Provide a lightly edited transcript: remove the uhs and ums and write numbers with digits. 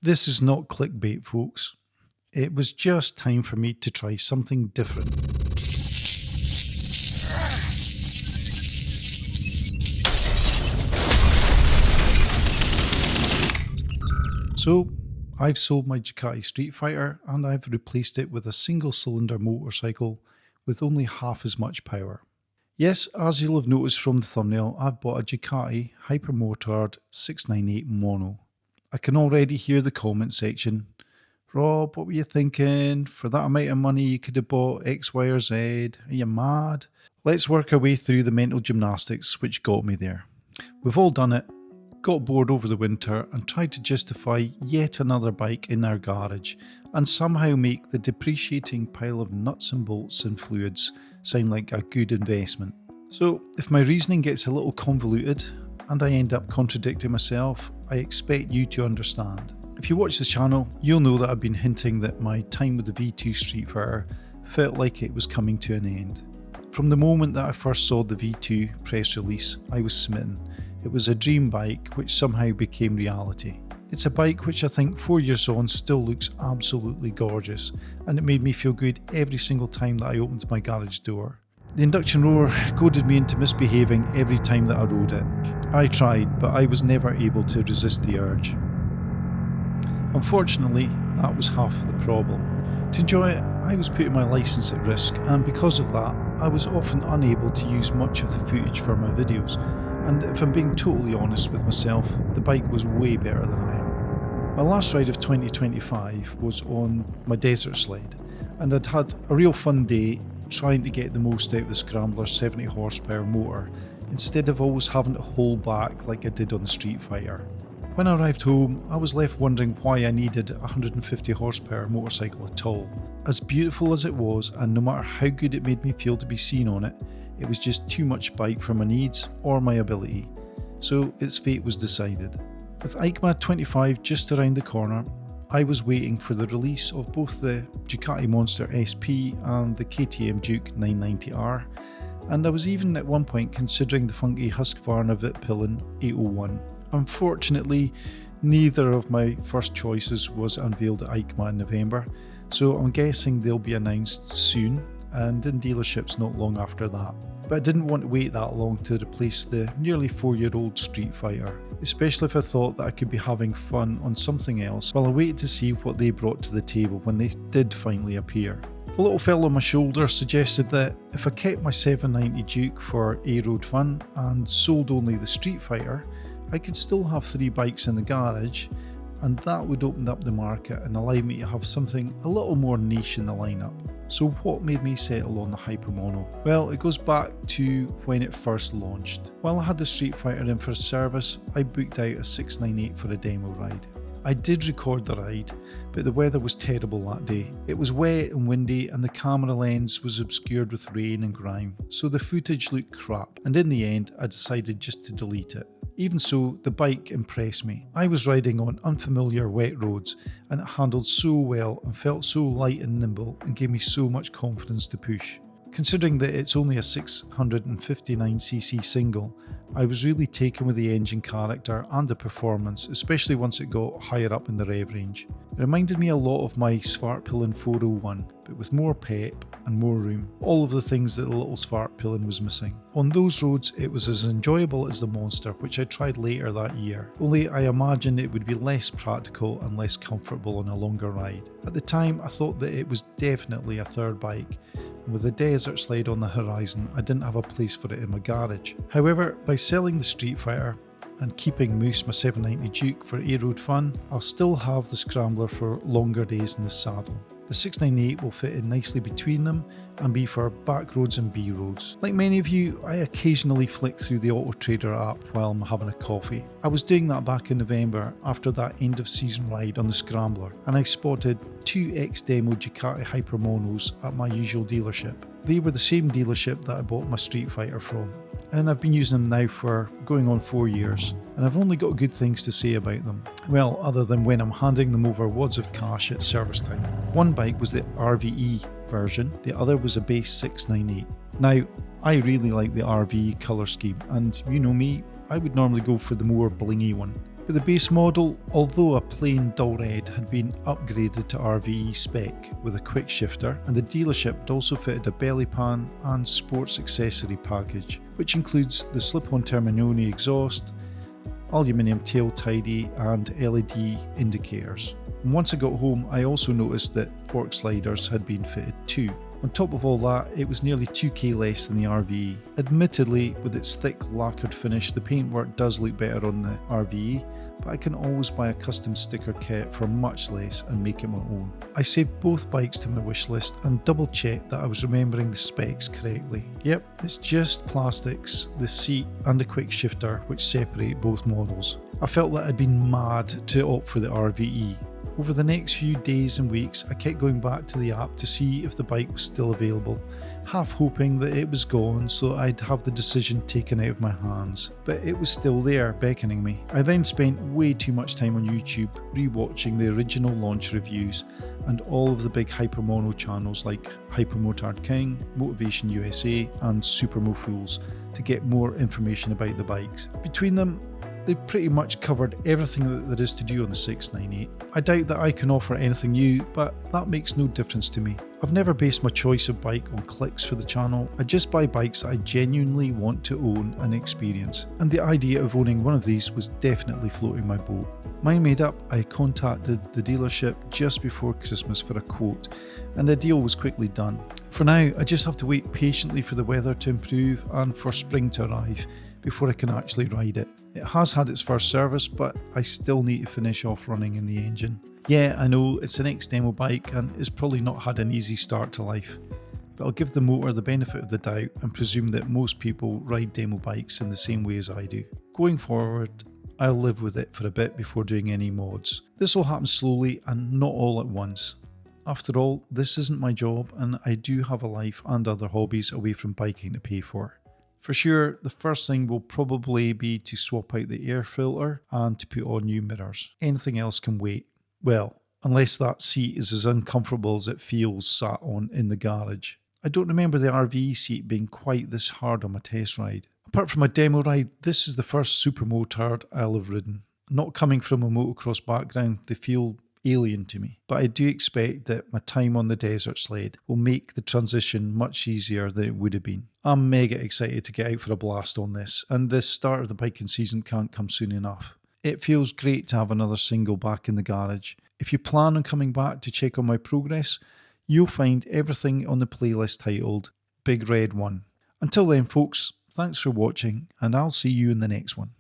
This is not clickbait, folks. It was just time for me to try something different. So, I've sold my Ducati Streetfighter and I've replaced it with a single cylinder motorcycle with only half as much power. Yes, as you'll have noticed from the thumbnail, I've bought a Ducati Hypermono 698 Mono. I can already hear the comment section. Rob, what were you thinking? For that amount of money you could have bought X, Y or Z. Are you mad? Let's work our way through the mental gymnastics which got me there. We've all done it. Got bored over the winter and tried to justify yet another bike in our garage and somehow make the depreciating pile of nuts and bolts and fluids sound like a good investment. So if my reasoning gets a little convoluted and I end up contradicting myself, I expect you to understand. If you watch this channel, you'll know that I've been hinting that my time with the V2 Streetfighter felt like it was coming to an end. From the moment that I first saw the V2 press release, I was smitten. It was a dream bike which somehow became reality. It's a bike which I think 4 years on still looks absolutely gorgeous, and it made me feel good every single time that I opened my garage door. The induction roar goaded me into misbehaving every time that I rode it. I tried, but I was never able to resist the urge. Unfortunately, that was half of the problem. To enjoy it, I was putting my licence at risk, and because of that, I was often unable to use much of the footage for my videos, and if I'm being totally honest with myself, the bike was way better than I am. My last ride of 2025 was on my desert sled, and I'd had a real fun day trying to get the most out of the Scrambler's 70 horsepower motor, instead of always having to hold back like I did on the Streetfighter. When I arrived home, I was left wondering why I needed a 150 horsepower motorcycle at all. As beautiful as it was, and no matter how good it made me feel to be seen on it, it was just too much bike for my needs or my ability, so its fate was decided. With EICMA 25 just around the corner, I was waiting for the release of both the Ducati Monster SP and the KTM Duke 990R, and I was even at one point considering the funky Husqvarna Vitpillen 801. Unfortunately, neither of my first choices was unveiled at EICMA in November, so I'm guessing they'll be announced soon and in dealerships not long after that. But I didn't want to wait that long to replace the nearly 4-year-old Streetfighter, especially if I thought that I could be having fun on something else while I waited to see what they brought to the table when they did finally appear. The little fellow on my shoulder suggested that if I kept my 790 Duke for A-road fun and sold only the Streetfighter, I could still have 3 bikes in the garage, and that would open up the market and allow me to have something a little more niche in the lineup. So what made me settle on the Hypermono? Well, it goes back to when it first launched. While I had the Streetfighter in for a service, I booked out a 698 for a demo ride. I did record the ride, but the weather was terrible that day. It was wet and windy and the camera lens was obscured with rain and grime, so the footage looked crap, and in the end I decided just to delete it. Even so, the bike impressed me. I was riding on unfamiliar wet roads and it handled so well and felt so light and nimble and gave me so much confidence to push. Considering that it's only a 659cc single, I was really taken with the engine character and the performance, especially once it got higher up in the rev range. It reminded me a lot of my Svartpillen 401, but with more pep and more room, all of the things that the little Svartpillen was missing. On those roads it was as enjoyable as the Monster, which I tried later that year, only I imagined it would be less practical and less comfortable on a longer ride. At the time I thought that it was definitely a third bike, and with a desert sled on the horizon I didn't have a place for it in my garage. However, by selling the Streetfighter and keeping Moose my 790 Duke for A-road fun, I'll still have the Scrambler for longer days in the saddle. The 698 will fit in nicely between them and be for back roads and B roads. Like many of you, I occasionally flick through the Auto Trader app while I'm having a coffee. I was doing that back in November after that end of season ride on the Scrambler, and I spotted 2 ex-demo Ducati Hypermonos at my usual dealership. They were the same dealership that I bought my Streetfighter from, and I've been using them now for going on 4 years, and I've only got good things to say about them. Well, other than when I'm handing them over wads of cash at service time. One bike was the RVE version, the other was a base 698. Now, I really like the RVE colour scheme, and you know me, I would normally go for the more blingy one. But the base model, although a plain dull red, had been upgraded to RVE spec with a quick shifter, and the dealership had also fitted a belly pan and sports accessory package, which includes the slip-on Terminoni exhaust, aluminium tail tidy and LED indicators. And once I got home, I also noticed that fork sliders had been fitted too. On top of all that, it was nearly 2k less than the RVE. Admittedly, with its thick lacquered finish, the paintwork does look better on the RVE, but I can always buy a custom sticker kit for much less and make it my own. I saved both bikes to my wish list and double checked that I was remembering the specs correctly. Yep, it's just plastics, the seat and the quick shifter which separate both models. I felt that I'd been mad to opt for the RVE. Over the next few days and weeks, I kept going back to the app to see if the bike was still available, half hoping that it was gone so I'd have the decision taken out of my hands. But it was still there, beckoning me. I then spent way too much time on YouTube rewatching the original launch reviews and all of the big Hypermono channels like Hypermotard King, Motivation USA and Supermo Fools to get more information about the bikes. Between them, they pretty much covered everything that there is to do on the 698. I doubt that I can offer anything new, but that makes no difference to me. I've never based my choice of bike on clicks for the channel. I just buy bikes that I genuinely want to own and experience, and the idea of owning one of these was definitely floating my boat. Mine made up, I contacted the dealership just before Christmas for a quote, and the deal was quickly done. For now, I just have to wait patiently for the weather to improve and for spring to arrive before I can actually ride it. It has had its first service, but I still need to finish off running in the engine. Yeah, I know it's an ex-demo bike and it's probably not had an easy start to life, but I'll give the motor the benefit of the doubt and presume that most people ride demo bikes in the same way as I do. Going forward, I'll live with it for a bit before doing any mods. This will happen slowly and not all at once. After all, this isn't my job and I do have a life and other hobbies away from biking to pay for. For sure, the first thing will probably be to swap out the air filter and to put on new mirrors. Anything else can wait. Well, unless that seat is as uncomfortable as it feels sat on in the garage. I don't remember the RVE seat being quite this hard on my test ride. Apart from my demo ride, this is the first supermotard I'll have ridden. Not coming from a motocross background, they feel alien to me, but I do expect that my time on the desert sled will make the transition much easier than it would have been. I'm mega excited to get out for a blast on this, and this start of the biking season can't come soon enough. It feels great to have another single back in the garage. If you plan on coming back to check on my progress, you'll find everything on the playlist titled Big Red 1. Until then folks, thanks for watching and I'll see you in the next one.